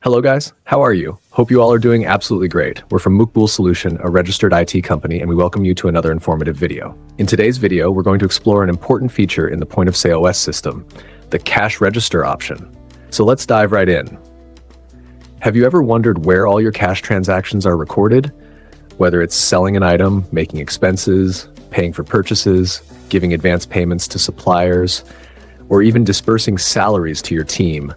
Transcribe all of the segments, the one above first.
Hello guys, how are you? Hope you all are doing absolutely great. We're from Maqbool Solution, a registered IT company, and we welcome you to another informative video. In today's video, we're going to explore an important feature in the point-of-sale OS system, the cash register option. So let's dive right in. Have you ever wondered where all your cash transactions are recorded? Whether it's selling an item, making expenses, paying for purchases, giving advance payments to suppliers, or even dispersing salaries to your team,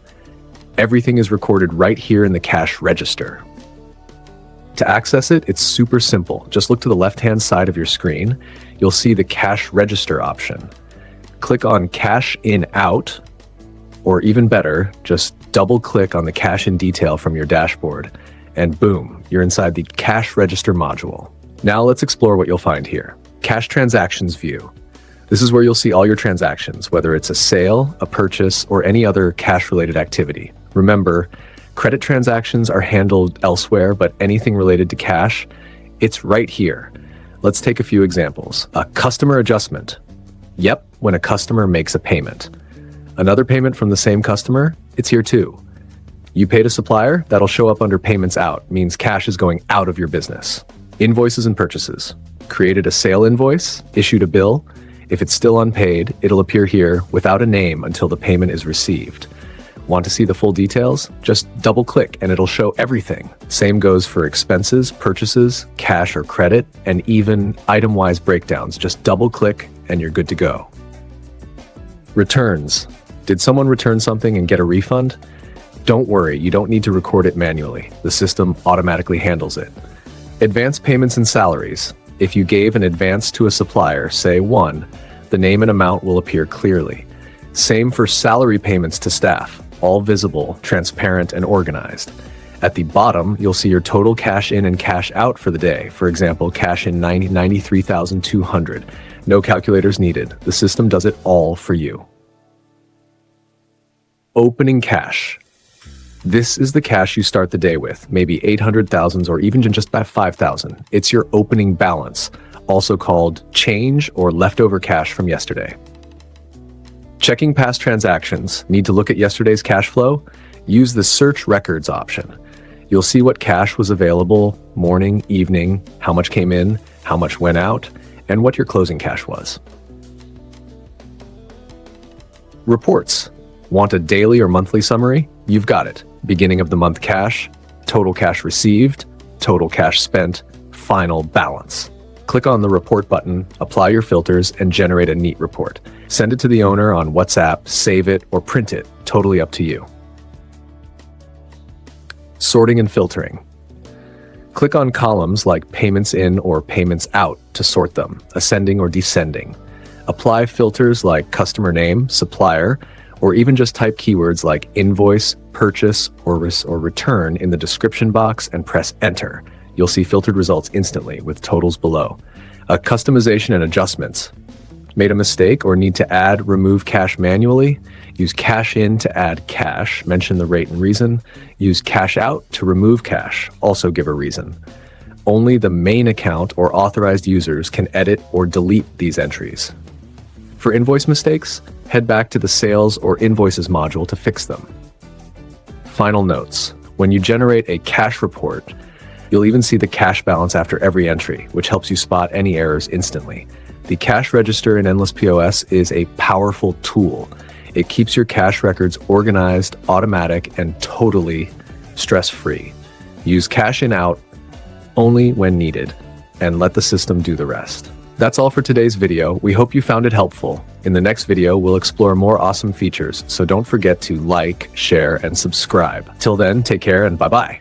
everything is recorded right here in the cash register. To access it, it's super simple. Just look to the left-hand side of your screen. You'll see the cash register option. Click on Cash In Out, or even better, just double-click on the cash in detail from your dashboard, and boom, you're inside the cash register module. Now let's explore what you'll find here. Cash Transactions View. This is where you'll see all your transactions, whether it's a sale, a purchase, or any other cash-related activity. Remember, credit transactions are handled elsewhere, but anything related to cash, it's right here. Let's take a few examples. A customer adjustment. Yep, when a customer makes a payment. Another payment from the same customer, it's here too. You paid a supplier, that'll show up under payments out, means cash is going out of your business. Invoices and purchases. Created a sale invoice, issued a bill. If it's still unpaid, it'll appear here without a name until the payment is received. Want to see the full details? Just double-click and it'll show everything. Same goes for expenses, purchases, cash or credit, and even item-wise breakdowns. Just double-click and you're good to go. Returns. Did someone return something and get a refund? Don't worry, you don't need to record it manually. The system automatically handles it. Advance payments and salaries. If you gave an advance to a supplier, say one, the name and amount will appear clearly. Same for salary payments to staff, all visible, transparent, and organized. At the bottom, you'll see your total cash in and cash out for the day. For example, cash in $93,200. No calculators needed. The system does it all for you. Opening cash. This is the cash you start the day with, maybe 800,000 or even just about 5,000. It's your opening balance, also called change or leftover cash from yesterday. Checking past transactions. Need to look at yesterday's cash flow? Use the Search Records option. You'll see what cash was available morning, evening, how much came in, how much went out, and what your closing cash was. Reports. Want a daily or monthly summary? You've got it. Beginning of the month cash, total cash received, total cash spent, final balance. Click on the report button, apply your filters, and generate a neat report. Send it to the owner on WhatsApp, save it, or print it. Totally up to you. Sorting and filtering. Click on columns like payments in or payments out to sort them, ascending or descending. Apply filters like customer name, supplier, or even just type keywords like invoice, purchase, or return in the description box and press enter. You'll see filtered results instantly with totals below. Customization and adjustments. Made a mistake or need to add, remove cash manually? Use cash in to add cash, mention the rate and reason. Use cash out to remove cash, also give a reason. Only the main account or authorized users can edit or delete these entries. For invoice mistakes, head back to the Sales or Invoices module to fix them. Final notes. When you generate a cash report, you'll even see the cash balance after every entry, which helps you spot any errors instantly. The cash register in Endless POS is a powerful tool. It keeps your cash records organized, automatic, and totally stress-free. Use cash in out only when needed, and let the system do the rest. That's all for today's video. We hope you found it helpful. In the next video, we'll explore more awesome features, so don't forget to like, share, and subscribe. Till then, take care and bye-bye.